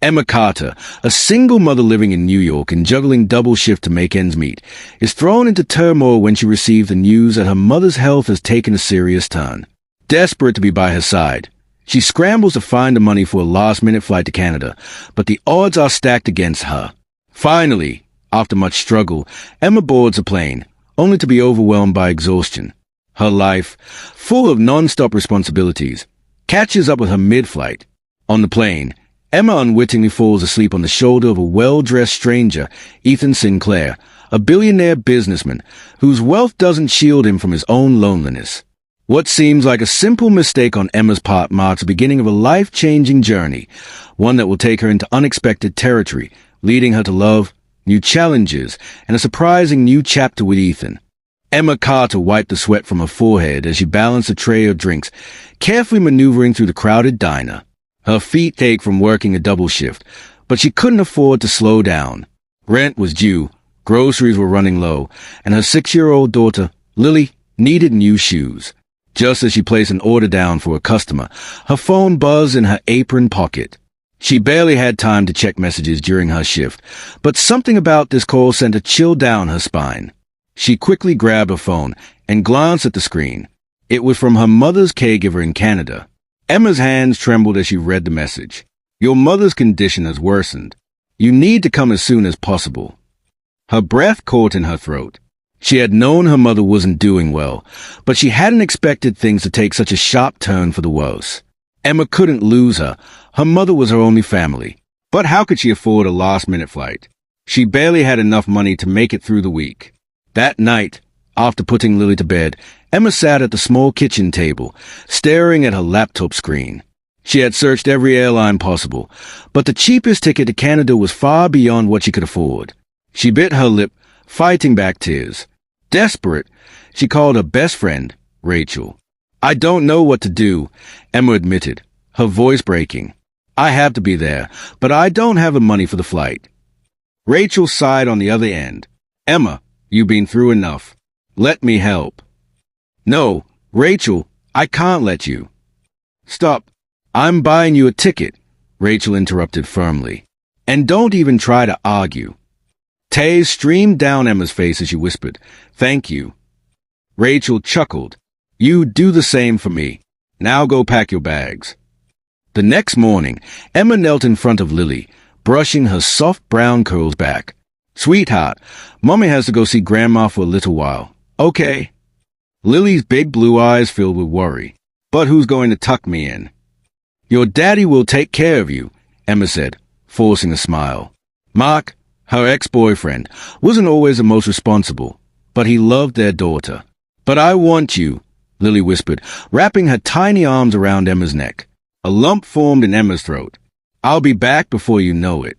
Emma Carter, a single mother living in New York and juggling double shift to make ends meet, is thrown into turmoil when she receives the news that her mother's health has taken a serious turn. Desperate to be by her side, she scrambles to find the money for a last-minute flight to Canada, but the odds are stacked against her. Finally, after much struggle, Emma boards a plane, only to be overwhelmed by exhaustion. Her life, full of non-stop responsibilities, catches up with her mid-flight. On the plane, Emma unwittingly falls asleep on the shoulder of a well-dressed stranger, Ethan Sinclair, a billionaire businessman whose wealth doesn't shield him from his own loneliness. What seems like a simple mistake on Emma's part marks the beginning of a life-changing journey, one that will take her into unexpected territory, leading her to love, new challenges, and a surprising new chapter with Ethan. Emma Carter wiped the sweat from her forehead as she balanced a tray of drinks, carefully maneuvering through the crowded diner. Her feet ached from working a double shift, but she couldn't afford to slow down. Rent was due, groceries were running low, and her 6-year-old daughter, Lily, needed new shoes. Just as she placed an order down for a customer, her phone buzzed in her apron pocket. She barely had time to check messages during her shift, but something about this call sent a chill down her spine. She quickly grabbed her phone and glanced at the screen. It was from her mother's caregiver in Canada. Emma's hands trembled as she read the message. "Your mother's condition has worsened. You need to come as soon as possible." Her breath caught in her throat. She had known her mother wasn't doing well, but she hadn't expected things to take such a sharp turn for the worse. Emma couldn't lose her. Her mother was her only family. But how could she afford a last-minute flight? She barely had enough money to make it through the week. That night, after putting Lily to bed, Emma sat at the small kitchen table, staring at her laptop screen. She had searched every airline possible, but the cheapest ticket to Canada was far beyond what she could afford. She bit her lip, fighting back tears. Desperate, she called her best friend, Rachel. "I don't know what to do," Emma admitted, her voice breaking. "I have to be there, but I don't have the money for the flight." Rachel sighed on the other end. "Emma, you've been through enough. Let me help." "No, Rachel, I can't let you." "Stop. I'm buying you a ticket," Rachel interrupted firmly. "And don't even try to argue." Tears streamed down Emma's face as she whispered, "Thank you." Rachel chuckled. "You do the same for me. Now go pack your bags." The next morning, Emma knelt in front of Lily, brushing her soft brown curls back. "Sweetheart, Mommy has to go see Grandma for a little while. Okay?" Lily's big blue eyes filled with worry. "But who's going to tuck me in?" "Your daddy will take care of you," Emma said, forcing a smile. Mark, her ex-boyfriend, wasn't always the most responsible, but he loved their daughter. "But I want you," Lily whispered, wrapping her tiny arms around Emma's neck. A lump formed in Emma's throat. "I'll be back before you know it."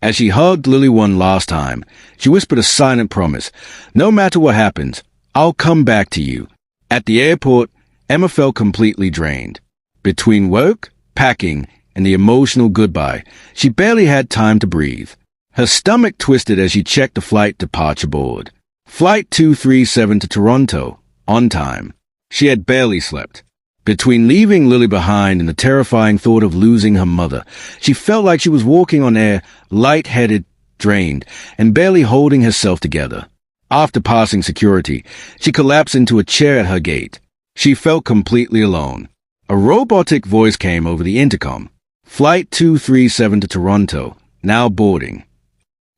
As she hugged Lily one last time, she whispered a silent promise. "No matter what happens, I'll come back to you." At the airport, Emma felt completely drained. Between work, packing, and the emotional goodbye, she barely had time to breathe. Her stomach twisted as she checked the flight departure board. Flight 237 to Toronto, on time. She had barely slept. Between leaving Lily behind and the terrifying thought of losing her mother, she felt like she was walking on air, light-headed, drained, and barely holding herself together. After passing security, she collapsed into a chair at her gate. She felt completely alone. A robotic voice came over the intercom. "Flight 237 to Toronto, now boarding."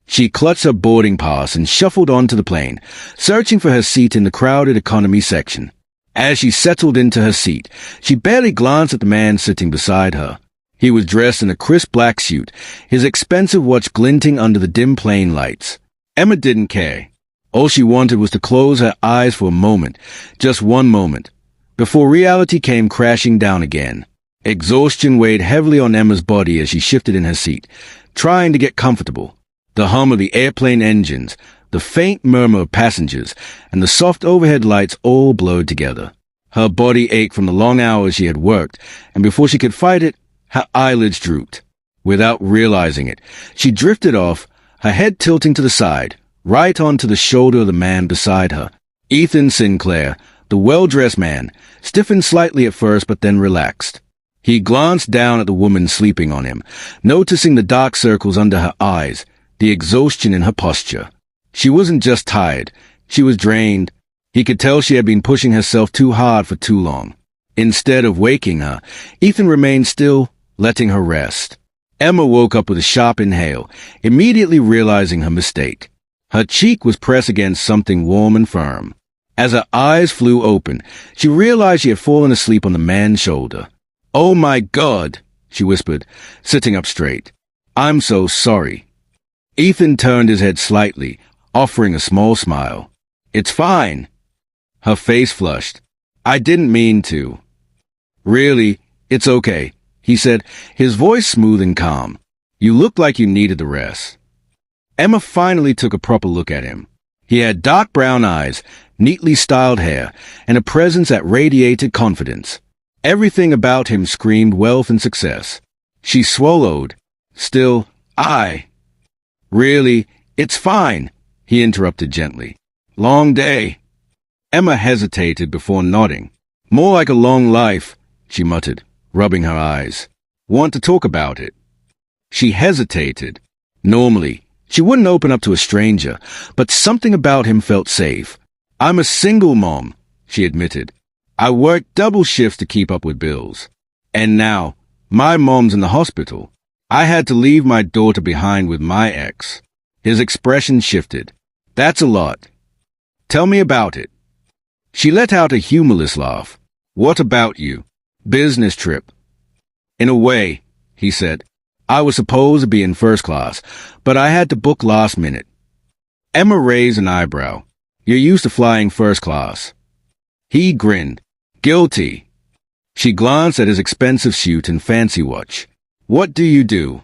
She clutched her boarding pass and shuffled onto the plane, searching for her seat in the crowded economy section. As she settled into her seat, she barely glanced at the man sitting beside her. He was dressed in a crisp black suit, his expensive watch glinting under the dim plane lights. Emma didn't care. All she wanted was to close her eyes for a moment, just one moment, before reality came crashing down again. Exhaustion weighed heavily on Emma's body as she shifted in her seat, trying to get comfortable. The hum of the airplane engines, the faint murmur of passengers, and the soft overhead lights all blurred together. Her body ached from the long hours she had worked, and before she could fight it, her eyelids drooped. Without realizing it, she drifted off, her head tilting to the side, right onto the shoulder of the man beside her. Ethan Sinclair, the well-dressed man, stiffened slightly at first but then relaxed. He glanced down at the woman sleeping on him, noticing the dark circles under her eyes, the exhaustion in her posture. She wasn't just tired, she was drained. He could tell she had been pushing herself too hard for too long. Instead of waking her, Ethan remained still, letting her rest. Emma woke up with a sharp inhale, immediately realizing her mistake. Her cheek was pressed against something warm and firm. As her eyes flew open, she realized she had fallen asleep on the man's shoulder. "Oh my God," she whispered, sitting up straight. "I'm so sorry." Ethan turned his head slightly, offering a small smile. "It's fine." Her face flushed. "I didn't mean to." "Really, it's okay," he said, his voice smooth and calm. "You looked like you needed the rest." Emma finally took a proper look at him. He had dark brown eyes, neatly styled hair, and a presence that radiated confidence. Everything about him screamed wealth and success. She swallowed. "Still, Really, it's fine," he interrupted gently. "Long day." Emma hesitated before nodding. "More like a long life," she muttered, rubbing her eyes. "Want to talk about it?" She hesitated. Normally, she wouldn't open up to a stranger, but something about him felt safe. "I'm a single mom," she admitted. "I work double shifts to keep up with bills. And now, my mom's in the hospital. I had to leave my daughter behind with my ex." His expression shifted. "That's a lot. Tell me about it." She let out a humorless laugh. "What about you? Business trip?" "In a way," he said. "I was supposed to be in first class, but I had to book last minute." Emma raised an eyebrow. "You're used to flying first class." He grinned. "Guilty." She glanced at his expensive suit and fancy watch. "What do you do?"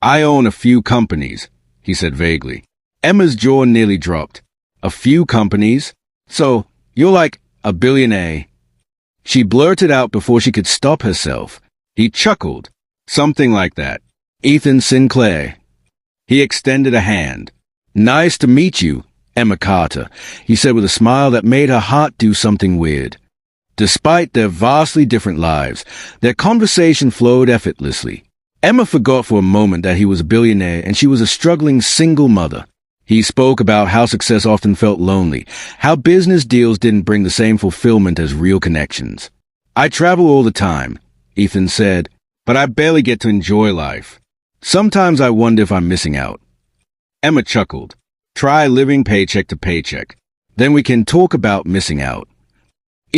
"I own a few companies," he said vaguely. Emma's jaw nearly dropped. "A few companies? So, you're like a billionaire." She blurted out before she could stop herself. He chuckled. "Something like that. Ethan Sinclair." He extended a hand. "Nice to meet you, Emma Carter," he said with a smile that made her heart do something weird. Despite their vastly different lives, their conversation flowed effortlessly. Emma forgot for a moment that he was a billionaire and she was a struggling single mother. He spoke about how success often felt lonely, how business deals didn't bring the same fulfillment as real connections. "I travel all the time," Ethan said, "but I barely get to enjoy life. Sometimes I wonder if I'm missing out." Emma chuckled. "Try living paycheck to paycheck. Then we can talk about missing out."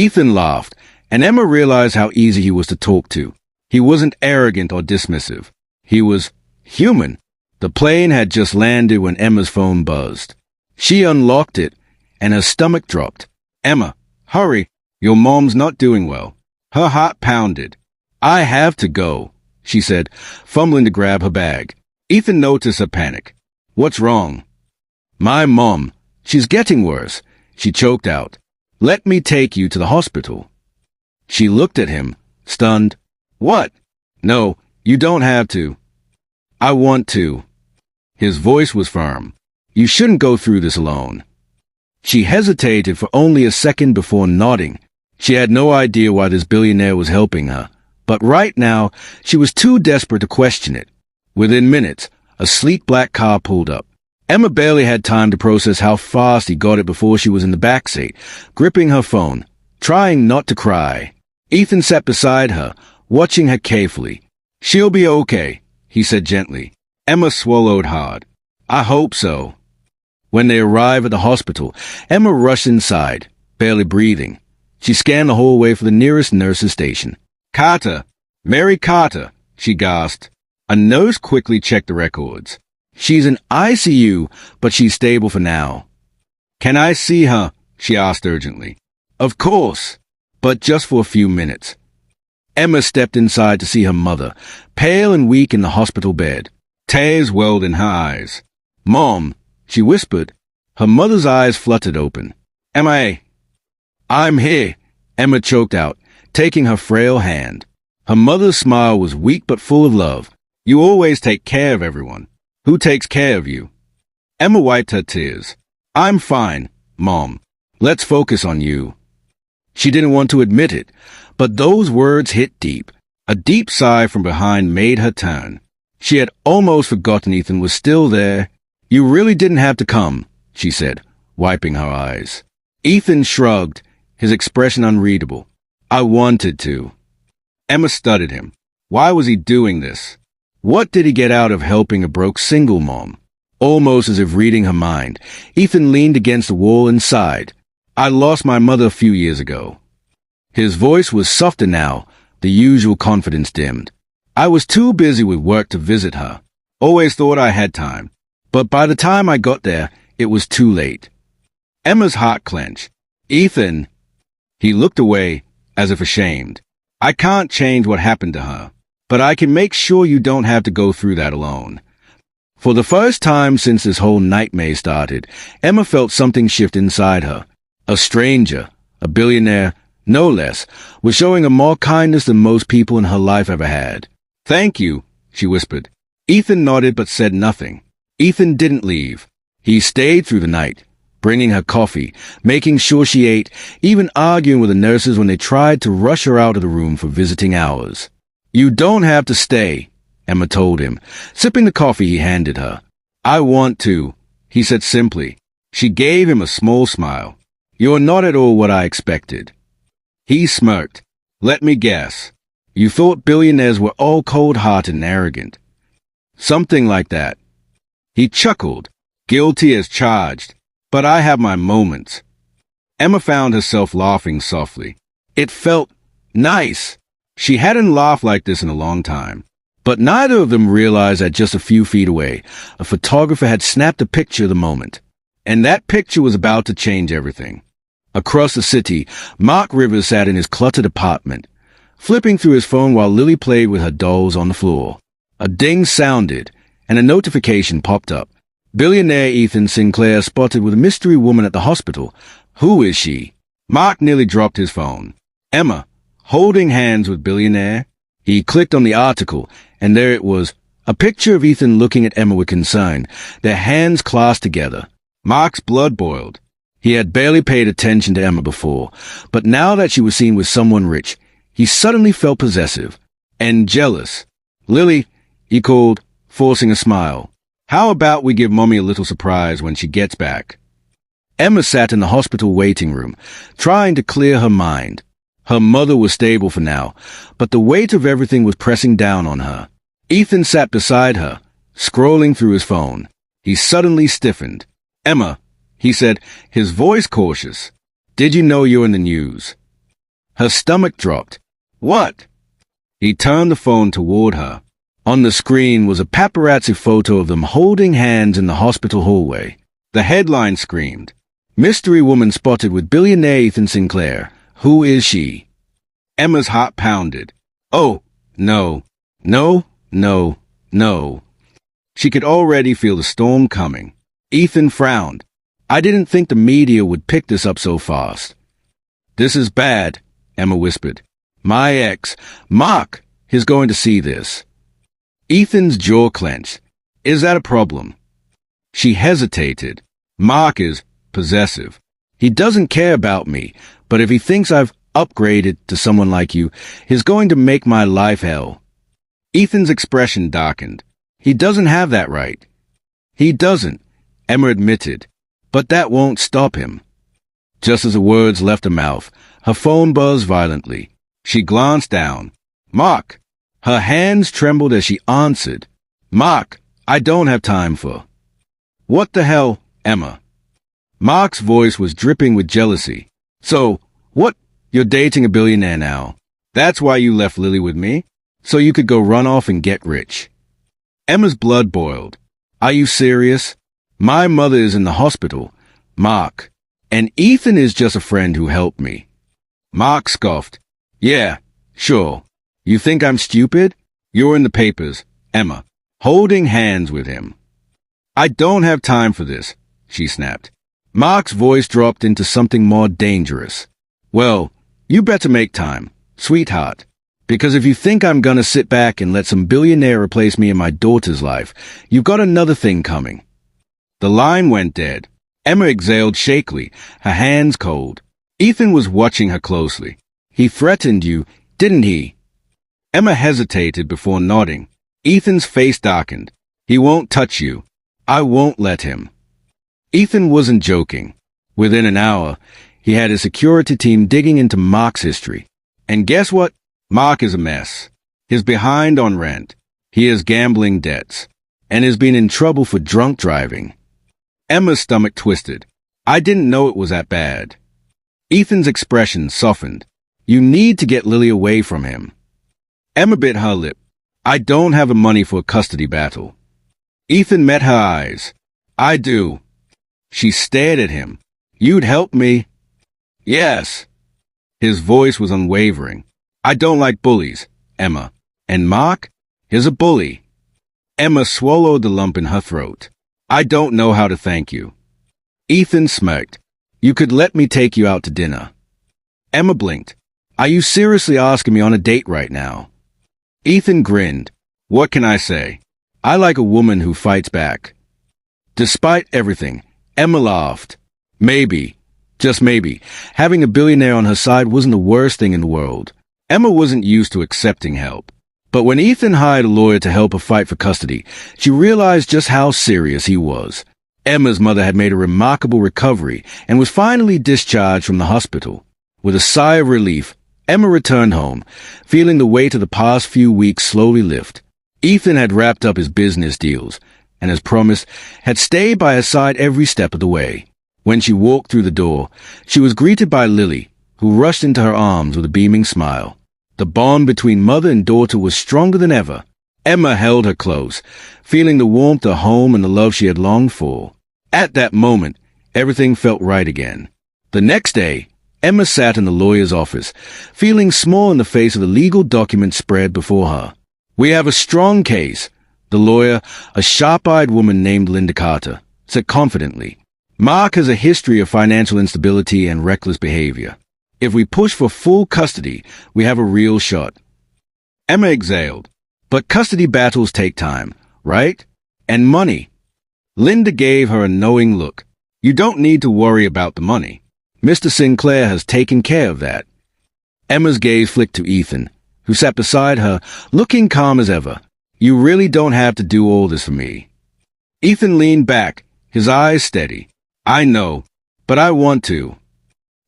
Ethan laughed, and Emma realized how easy he was to talk to. He wasn't arrogant or dismissive. He was human. The plane had just landed when Emma's phone buzzed. She unlocked it, and her stomach dropped. "Emma, hurry. Your mom's not doing well." Her heart pounded. "I have to go," she said, fumbling to grab her bag. Ethan noticed her panic. "What's wrong?" "My mom. She's getting worse," she choked out. "Let me take you to the hospital." She looked at him, stunned. "What?" "No, you don't have to." "I want to." His voice was firm. "You shouldn't go through this alone." She hesitated for only a second before nodding. She had no idea why this billionaire was helping her, but right now she was too desperate to question it. Within minutes, a sleek black car pulled up. Emma barely had time to process how fast he got it before she was in the backseat, gripping her phone, trying not to cry. Ethan sat beside her, watching her carefully. "She'll be okay," he said gently. Emma swallowed hard. "I hope so." When they arrived at the hospital, Emma rushed inside, barely breathing. She scanned the hallway for the nearest nurse's station. "Carter! Mary Carter!" she gasped. A nurse quickly checked the records. "She's in ICU, but she's stable for now." "Can I see her?" she asked urgently. "Of course, but just for a few minutes." Emma stepped inside to see her mother, pale and weak in the hospital bed. Tears welled in her eyes. "Mom," she whispered. Her mother's eyes fluttered open. "Emma, I'm here," Emma choked out, taking her frail hand. Her mother's smile was weak but full of love. "You always take care of everyone. Who takes care of you?" Emma wiped her tears. "I'm fine, Mom. Let's focus on you." She didn't want to admit it, but those words hit deep. A deep sigh from behind made her turn. She had almost forgotten Ethan was still there. "You really didn't have to come," she said, wiping her eyes. Ethan shrugged, his expression unreadable. "I wanted to." Emma studied him. Why was he doing this? What did he get out of helping a broke single mom? Almost as if reading her mind, Ethan leaned against the wall and sighed. "I lost my mother a few years ago." His voice was softer now, the usual confidence dimmed. "I was too busy with work to visit her. Always thought I had time. But by the time I got there, it was too late." Emma's heart clenched. "Ethan." He looked away, as if ashamed. "I can't change what happened to her, but I can make sure you don't have to go through that alone." For the first time since this whole nightmare started, Emma felt something shift inside her. A stranger, a billionaire, no less, was showing her more kindness than most people in her life ever had. "Thank you," she whispered. Ethan nodded but said nothing. Ethan didn't leave. He stayed through the night, bringing her coffee, making sure she ate, even arguing with the nurses when they tried to rush her out of the room for visiting hours. "You don't have to stay," Emma told him, sipping the coffee he handed her. "I want to," he said simply. She gave him a small smile. "You're not at all what I expected." He smirked. "Let me guess. You thought billionaires were all cold-hearted and arrogant." "Something like that." He chuckled, guilty as charged. "But I have my moments." Emma found herself laughing softly. It felt nice. She hadn't laughed like this in a long time. But neither of them realized that just a few feet away, a photographer had snapped a picture of the moment. And that picture was about to change everything. Across the city, Mark Rivers sat in his cluttered apartment, flipping through his phone while Lily played with her dolls on the floor. A ding sounded, and a notification popped up. Billionaire Ethan Sinclair spotted with a mystery woman at the hospital. Who is she? Mark nearly dropped his phone. Emma, holding hands with Billionaire. He clicked on the article, and there it was, a picture of Ethan looking at Emma with concern, their hands clasped together. Mark's blood boiled. He had barely paid attention to Emma before, but now that she was seen with someone rich, he suddenly felt possessive and jealous. "Lily," he called, forcing a smile. "How about we give Mommy a little surprise when she gets back?" Emma sat in the hospital waiting room, trying to clear her mind. Her mother was stable for now, but the weight of everything was pressing down on her. Ethan sat beside her, scrolling through his phone. He suddenly stiffened. "Emma," he said, his voice cautious. "Did you know you're in the news?" Her stomach dropped. "What?" He turned the phone toward her. On the screen was a paparazzi photo of them holding hands in the hospital hallway. The headline screamed, "Mystery woman spotted with billionaire Ethan Sinclair. Who is she?" Emma's heart pounded. Oh, no, no, no, no. She could already feel the storm coming. Ethan frowned. "I didn't think the media would pick this up so fast." "This is bad," Emma whispered. "My ex, Mark, is going to see this." Ethan's jaw clenched. "Is that a problem?" She hesitated. "Mark is possessive. He doesn't care about me, but if he thinks I've upgraded to someone like you, he's going to make my life hell." Ethan's expression darkened. "He doesn't have that right." "He doesn't," Emma admitted, "but that won't stop him." Just as the words left her mouth, her phone buzzed violently. She glanced down. "Mark!" Her hands trembled as she answered. "Mark, I don't have time for." "What the hell, Emma?" Mark's voice was dripping with jealousy. "So, what? You're dating a billionaire now. That's why you left Lily with me? So you could go run off and get rich." Emma's blood boiled. "Are you serious? My mother is in the hospital, Mark, and Ethan is just a friend who helped me." Mark scoffed. "Yeah, sure. You think I'm stupid? You're in the papers, Emma, holding hands with him." "I don't have time for this," she snapped. Mark's voice dropped into something more dangerous. "Well, you better make time, sweetheart, because if you think I'm gonna sit back and let some billionaire replace me in my daughter's life, you've got another thing coming." The line went dead. Emma exhaled shakily, her hands cold. Ethan was watching her closely. "He threatened you, didn't he?" Emma hesitated before nodding. Ethan's face darkened. He won't touch you. I won't let him. Ethan wasn't joking. Within an hour, he had his security team digging into Mark's history. And guess what? Mark is a mess. He's behind on rent. He has gambling debts. And has been in trouble for drunk driving. Emma's stomach twisted. I didn't know it was that bad. Ethan's expression softened. You need to get Lily away from him. Emma bit her lip. I don't have the money for a custody battle. Ethan met her eyes. I do. She stared at him. You'd help me? Yes. His voice was unwavering. I don't like bullies, Emma. And Mark? He's a bully. Emma swallowed the lump in her throat. I don't know how to thank you. Ethan smirked. You could let me take you out to dinner. Emma blinked. Are you seriously asking me on a date right now? Ethan grinned. What can I say? I like a woman who fights back. Despite everything, Emma laughed. Maybe, just maybe, having a billionaire on her side wasn't the worst thing in the world. Emma wasn't used to accepting help. But when Ethan hired a lawyer to help her fight for custody, she realized just how serious he was. Emma's mother had made a remarkable recovery and was finally discharged from the hospital. With a sigh of relief, Emma returned home, feeling the weight of the past few weeks slowly lift. Ethan had wrapped up his business deals, and as promised, had stayed by her side every step of the way. When she walked through the door, she was greeted by Lily, who rushed into her arms with a beaming smile. The bond between mother and daughter was stronger than ever. Emma held her close, feeling the warmth of home and the love she had longed for. At that moment, everything felt right again. The next day, Emma sat in the lawyer's office, feeling small in the face of the legal documents spread before her. We have a strong case, the lawyer, a sharp-eyed woman named Linda Carter, said confidently. Mark has a history of financial instability and reckless behavior. If we push for full custody, we have a real shot. Emma exhaled. But custody battles take time, right? And money. Linda gave her a knowing look. You don't need to worry about the money. Mr. Sinclair has taken care of that. Emma's gaze flicked to Ethan, who sat beside her, looking calm as ever. You really don't have to do all this for me. Ethan leaned back, his eyes steady. I know, but I want to.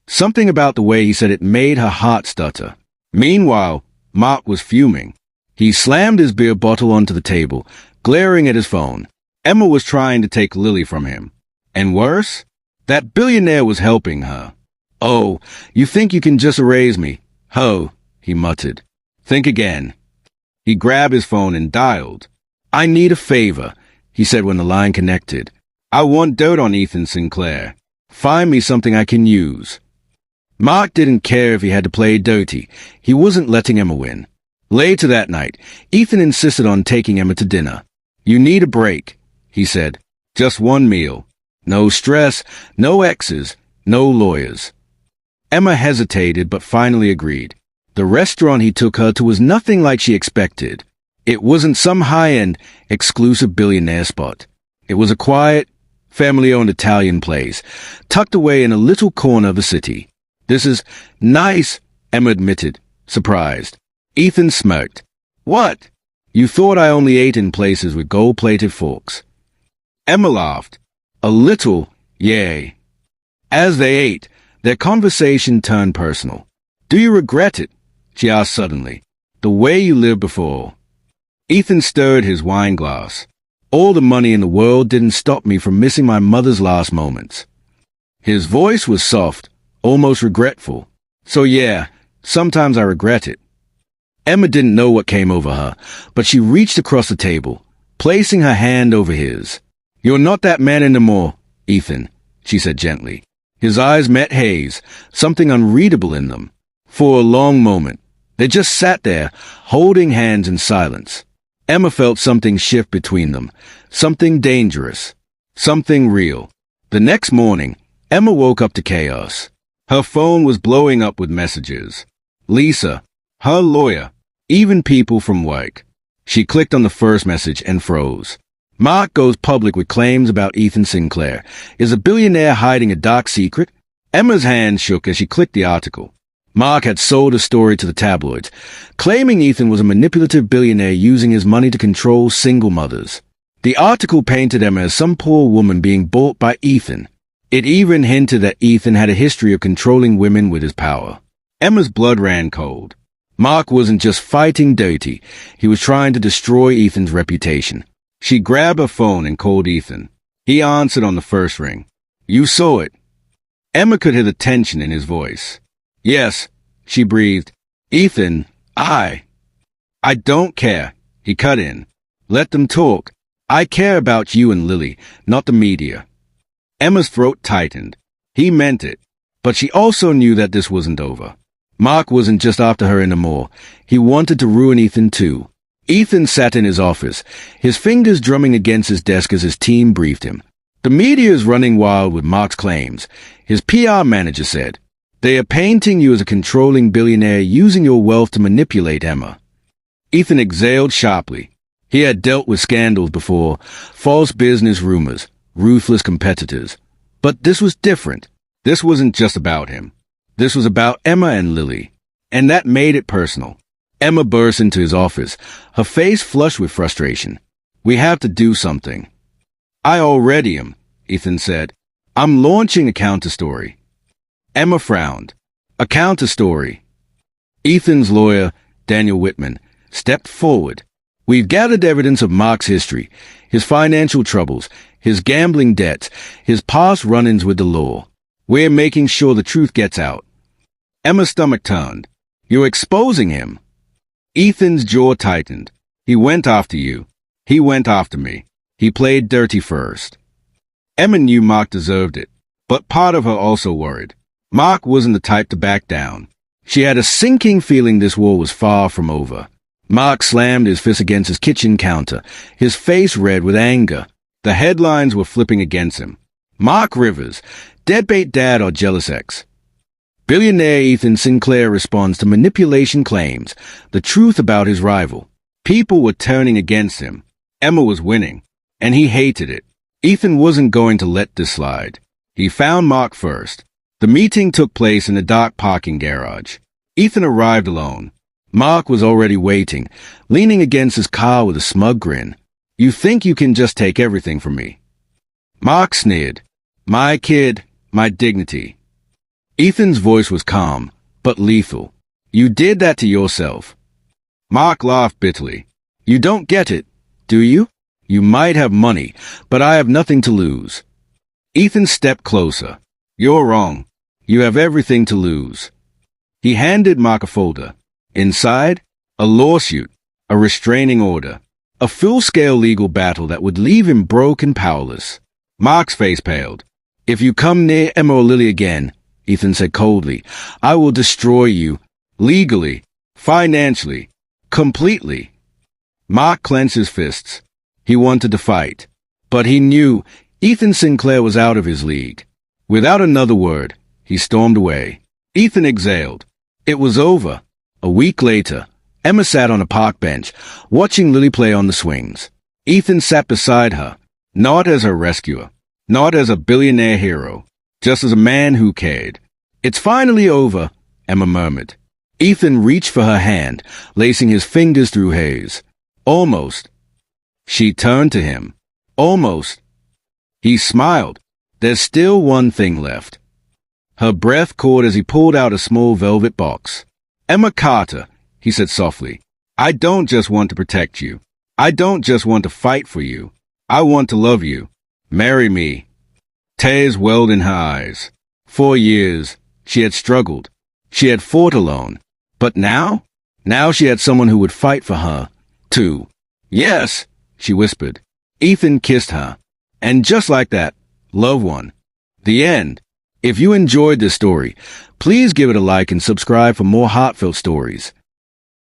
Something about the way he said it made her heart stutter. Meanwhile, Mark was fuming. He slammed his beer bottle onto the table, glaring at his phone. Emma was trying to take Lily from him. And worse, that billionaire was helping her. Oh, you think you can just erase me? Ho, he muttered. Think again. He grabbed his phone and dialed. I need a favor, he said when the line connected. I want dirt on Ethan Sinclair. Find me something I can use. Mark didn't care if he had to play dirty. He wasn't letting Emma win. Later that night, Ethan insisted on taking Emma to dinner. You need a break, he said. Just one meal. No stress, no exes, no lawyers. Emma hesitated but finally agreed. The restaurant he took her to was nothing like she expected. It wasn't some high-end, exclusive billionaire spot. It was a quiet, family-owned Italian place, tucked away in a little corner of the city. This is nice, Emma admitted, surprised. Ethan smirked. What? You thought I only ate in places with gold-plated forks. Emma laughed. A little, yay. As they ate, their conversation turned personal. Do you regret it? She asked suddenly. The way you lived before. Ethan stirred his wine glass. All the money in the world didn't stop me from missing my mother's last moments. His voice was soft, almost regretful. So yeah, sometimes I regret it. Emma didn't know what came over her, but she reached across the table, placing her hand over his. You're not that man anymore, Ethan, she said gently. His eyes met Hayes, something unreadable in them. For a long moment, they just sat there, holding hands in silence. Emma felt something shift between them, something dangerous, something real. The next morning, Emma woke up to chaos. Her phone was blowing up with messages. Lisa, her lawyer, even people from work. She clicked on the first message and froze. Mark goes public with claims about Ethan Sinclair. Is a billionaire hiding a dark secret? Emma's hand shook as she clicked the article. Mark had sold a story to the tabloids, claiming Ethan was a manipulative billionaire using his money to control single mothers. The article painted Emma as some poor woman being bought by Ethan. It even hinted that Ethan had a history of controlling women with his power. Emma's blood ran cold. Mark wasn't just fighting dirty, he was trying to destroy Ethan's reputation. She grabbed her phone and called Ethan. He answered on the first ring. "You saw it." Emma could hear the tension in his voice. "Yes," she breathed. "Ethan, I don't care." He cut in. "Let them talk. I care about you and Lily, not the media." Emma's throat tightened. He meant it, but she also knew that this wasn't over. Mark wasn't just after her anymore. He wanted to ruin Ethan too. Ethan sat in his office, his fingers drumming against his desk as his team briefed him. "The media is running wild with Mark's claims," his PR manager said. "They are painting you as a controlling billionaire using your wealth to manipulate Emma." Ethan exhaled sharply. He had dealt with scandals before, false business rumors, ruthless competitors. But this was different. This wasn't just about him. This was about Emma and Lily. And that made it personal. Emma burst into his office, her face flushed with frustration. "We have to do something." "I already am," Ethan said. "I'm launching a counterstory." Emma frowned. "A counterstory?" Ethan's lawyer, Daniel Whitman, stepped forward. "We've gathered evidence of Mark's history, his financial troubles, his gambling debts, his past run-ins with the law. We're making sure the truth gets out." Emma's stomach turned. "You're exposing him." Ethan's jaw tightened. "He went after you. He went after me. He played dirty first." Emma knew Mark deserved it, but part of her also worried. Mark wasn't the type to back down. She had a sinking feeling this war was far from over. Mark slammed his fist against his kitchen counter, his face red with anger. The headlines were flipping against him. "Mark Rivers, deadbeat dad or jealous ex." Billionaire Ethan Sinclair responds to manipulation claims, the truth about his rival. People were turning against him. Emma was winning, and he hated it. Ethan wasn't going to let this slide. He found Mark first. The meeting took place in a dark parking garage. Ethan arrived alone. Mark was already waiting, leaning against his car with a smug grin. "You think you can just take everything from me?" Mark sneered. "My kid, my dignity." Ethan's voice was calm, but lethal. "You did that to yourself." Mark laughed bitterly. "You don't get it, do you? You might have money, but I have nothing to lose." Ethan stepped closer. "You're wrong. You have everything to lose." He handed Mark a folder. Inside, a lawsuit, a restraining order, a full-scale legal battle that would leave him broke and powerless. Mark's face paled. "If you come near Emma or Lily again," Ethan said coldly, "I will destroy you, legally, financially, completely." Mark clenched his fists. He wanted to fight, but he knew Ethan Sinclair was out of his league. Without another word, he stormed away. Ethan exhaled. It was over. A week later, Emma sat on a park bench, watching Lily play on the swings. Ethan sat beside her, not as her rescuer, not as a billionaire hero, just as a man who cared. "It's finally over," Emma murmured. Ethan reached for her hand, lacing his fingers through hers. "Almost." She turned to him. "Almost." He smiled. "There's still one thing left." Her breath caught as he pulled out a small velvet box. "Emma Carter," he said softly, "I don't just want to protect you. I don't just want to fight for you. I want to love you. Marry me." Tears welled in her eyes. For years, she had struggled. She had fought alone. But now? Now she had someone who would fight for her, too. "Yes," she whispered. Ethan kissed her. And just like that, love won. The end. If you enjoyed this story, please give it a like and subscribe for more heartfelt stories.